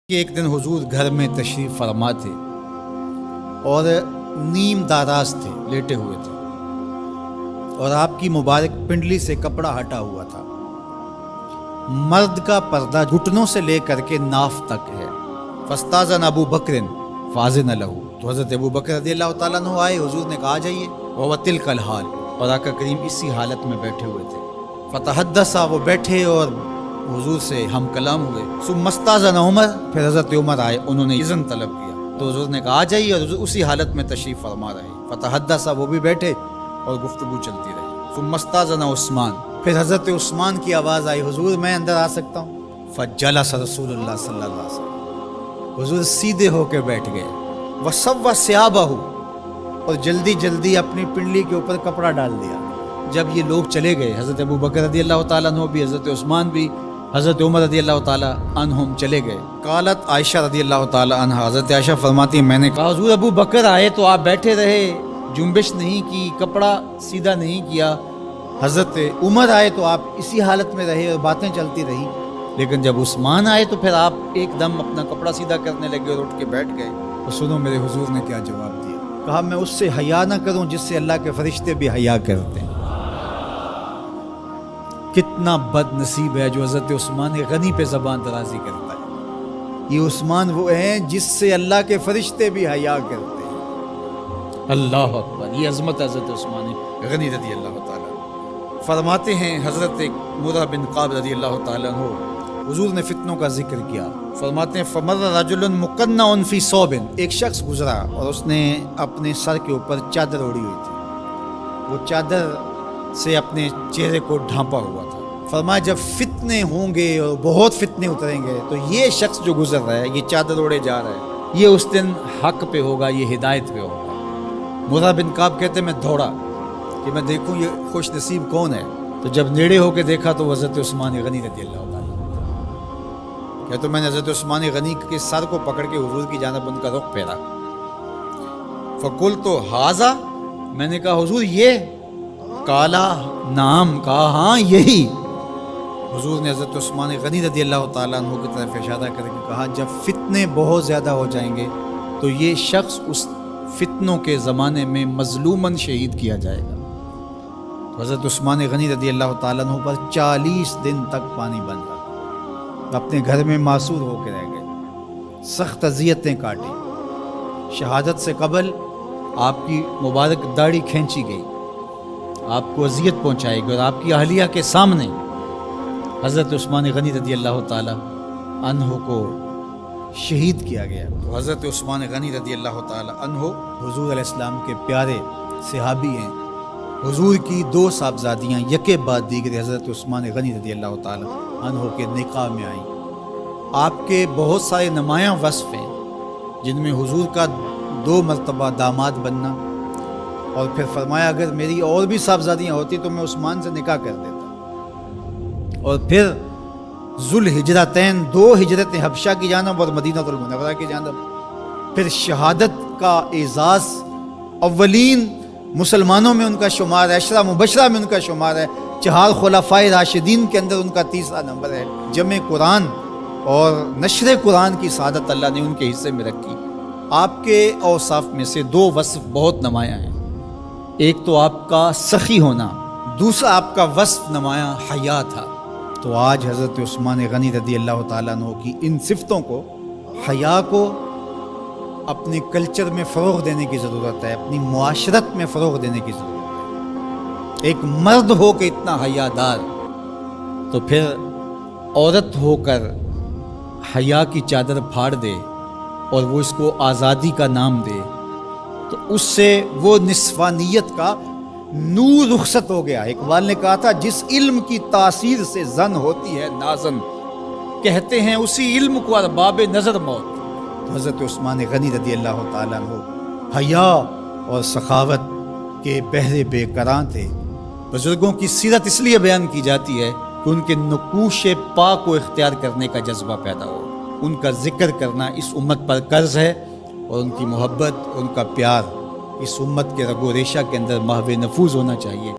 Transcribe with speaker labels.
Speaker 1: کہ ایک دن حضور گھر میں تشریف فرما تھے اور نیم داراز تھے، لیٹے ہوئے تھے، اور آپ کی مبارک پنڈلی سے کپڑا ہٹا ہوا تھا۔ مرد کا پردہ گھٹنوں سے لے کر کے ناف تک ہے۔ فاستاذن ابو بکر فاذن لہ، تو حضرت ابو بکر رضی اللہ تعالیٰ عنہ آئے، حضور نے کہا جائیے، وہو تلک الحال، اور آقا کریم اسی حالت میں بیٹھے ہوئے تھے۔ فتحدث، وہ بیٹھے اور حضور سے ہم کلام ہوئے۔ ثم استاذن عمر، پھر حضرت عمر آئے، انہوں نے اذن طلب کیا تو حضور نے کہا آ جائیے، اور حضور اسی حالت میں تشریف فرما رہے۔ فتحدث، وہ بھی بیٹھے اور گفتگو چلتی رہی۔ ثم استاذن عثمان، پھر حضرت عثمان کی آواز آئی، حضور میں اندر آ سکتا ہوں؟ فجلس رسول اللہ صلی اللہ علیہ وسلم، حضور سیدھے ہو کے بیٹھ گئے۔ وسوى ثيابه، اور جلدی جلدی اپنی پنڈلی کے اوپر کپڑا ڈال دیا۔ جب یہ لوگ چلے گئے، حضرت ابو بکر رضی اللہ تعالیٰ عنہ بھی، حضرت عثمان بھی، حضرت عمر رضی اللہ تعالیٰ عنہم چلے گئے۔ قالت عائشہ رضی اللہ تعالیٰ عنہ، حضرت عائشہ فرماتی ہیں میں نے کہا حضور ابو بکر آئے تو آپ بیٹھے رہے، جنبش نہیں کی، کپڑا سیدھا نہیں کیا۔ حضرت عمر آئے تو آپ اسی حالت میں رہے اور باتیں چلتی رہی، لیکن جب عثمان آئے تو پھر آپ ایک دم اپنا کپڑا سیدھا کرنے لگے اور اٹھ کے بیٹھ گئے۔ تو سنو میرے حضور نے کیا جواب دیا، کہا میں اس سے حیا نہ کروں جس سے اللہ کے فرشتے بھی حیا کرتے ہیں۔ کتنا بد نصیب ہے جو حضرت عثمان غنی پہ زبان درازی کرتا ہے۔ یہ عثمان وہ ہیں جس سے اللہ کے فرشتے بھی حیا کرتے ہیں۔ اللہ اکبر، یہ عظمت حضرت عثمان غنی رضی اللہ تعالیٰ۔ فرماتے ہیں حضرت مرہ بن قاب رضی اللہ تعالیٰ عنہ، حضور نے فتنوں کا ذکر کیا، فرماتے ہیں فمر رجل مقنع فی ثوب، ایک شخص گزرا اور اس نے اپنے سر کے اوپر چادر اوڑھی ہوئی تھی، وہ چادر سے اپنے چہرے کو ڈھانپا ہوا تھا۔ فرمایا جب فتنے ہوں گے اور بہت فتنے اتریں گے تو یہ شخص جو گزر رہا ہے، یہ چادر اوڑھے جا رہا ہے، یہ اس دن حق پہ ہوگا، یہ ہدایت پہ ہوگا۔ مرہ بن قاب کہتے میں دوڑا کہ میں دیکھوں یہ خوش نصیب کون ہے، تو جب نیڑے ہو کے دیکھا تو حضرت عثمان غنی رضی اللہ تعالیٰ، کہ تو میں نے حضرت عثمان غنی کے سر کو پکڑ کے حضور کی جانب ان کا رخ پھیرا۔ فقلت ھذا، میں نے کہا حضور یہ؟ کالا نام، کہا ہاں یہی۔ حضور نے حضرت عثمان غنی رضی اللہ تعالیٰ عنہ کی طرف اشارہ کر کے کہا جب فتنے بہت زیادہ ہو جائیں گے تو یہ شخص اس فتنوں کے زمانے میں مظلوماً شہید کیا جائے گا۔ تو حضرت عثمان غنی رضی اللہ تعالیٰ عنہ پر 40 دن تک پانی بن رہا، اپنے گھر میں معصور ہو کے رہ گئے، سخت اذیتیں کاٹی۔ شہادت سے قبل آپ کی مبارک داڑھی کھینچی گئی، آپ کو اذیت پہنچائی گئی، اور آپ کی اہلیہ کے سامنے حضرت عثمان غنی رضی اللہ تعالیٰ عنہ کو شہید کیا گیا۔ تو حضرت عثمان غنی رضی اللہ تعالیٰ عنہ حضور علیہ السلام کے پیارے صحابی ہیں۔ حضور کی 2 صاحبزادیاں یکے بعد دیگر حضرت عثمان غنی رضی اللہ تعالیٰ عنہ کے نکاح میں آئیں۔ آپ کے بہت سارے نمایاں وصف ہیں جن میں حضور کا 2 مرتبہ داماد بننا، اور پھر فرمایا اگر میری اور بھی صاحبزادیاں ہوتی تو میں عثمان سے نکاح کر دیتا، اور پھر ذوالہجرتین 2 ہجرتیں، حبشہ کی جانب اور مدینہ المنورہ کی جانب، پھر شہادت کا اعزاز، اولین مسلمانوں میں ان کا شمار ہے، 10 مبشرہ میں ان کا شمار ہے، 4 خلفائے راشدین کے اندر ان کا 3را نمبر ہے۔ جمع قرآن اور نشر قرآن کی سعادت اللہ نے ان کے حصے میں رکھی۔ آپ کے اوصاف میں سے 2 وصف بہت نمایاں ہیں، ایک تو آپ کا سخی ہونا، دوسرا آپ کا وصف نمایاں حیا تھا۔ تو آج حضرت عثمان غنی رضی اللہ تعالیٰ عنہ کی ان صفتوں کو، حیا کو اپنے کلچر میں فروغ دینے کی ضرورت ہے، اپنی معاشرت میں فروغ دینے کی ضرورت ہے۔ ایک مرد ہو کے اتنا حیا دار، تو پھر عورت ہو کر حیا کی چادر پھاڑ دے اور وہ اس کو آزادی کا نام دے، تو اس سے وہ نسوانیت کا نور رخصت ہو گیا۔ اقبال نے کہا تھا جس علم کی تاثیر سے زن ہوتی ہے نازن، کہتے ہیں اسی علم کو ارباب نظر موت۔ تو حضرت عثمان غنی رضی اللہ تعالیٰ عنہ حیا اور سخاوت کے بہرے بے کراں تھے۔ بزرگوں کی سیرت اس لیے بیان کی جاتی ہے کہ ان کے نقوش پا کو اختیار کرنے کا جذبہ پیدا ہو۔ ان کا ذکر کرنا اس امت پر قرض ہے، اور ان کی محبت، ان کا پیار اس امت کے رگ و ریشہ کے اندر محو نفوذ ہونا چاہیے۔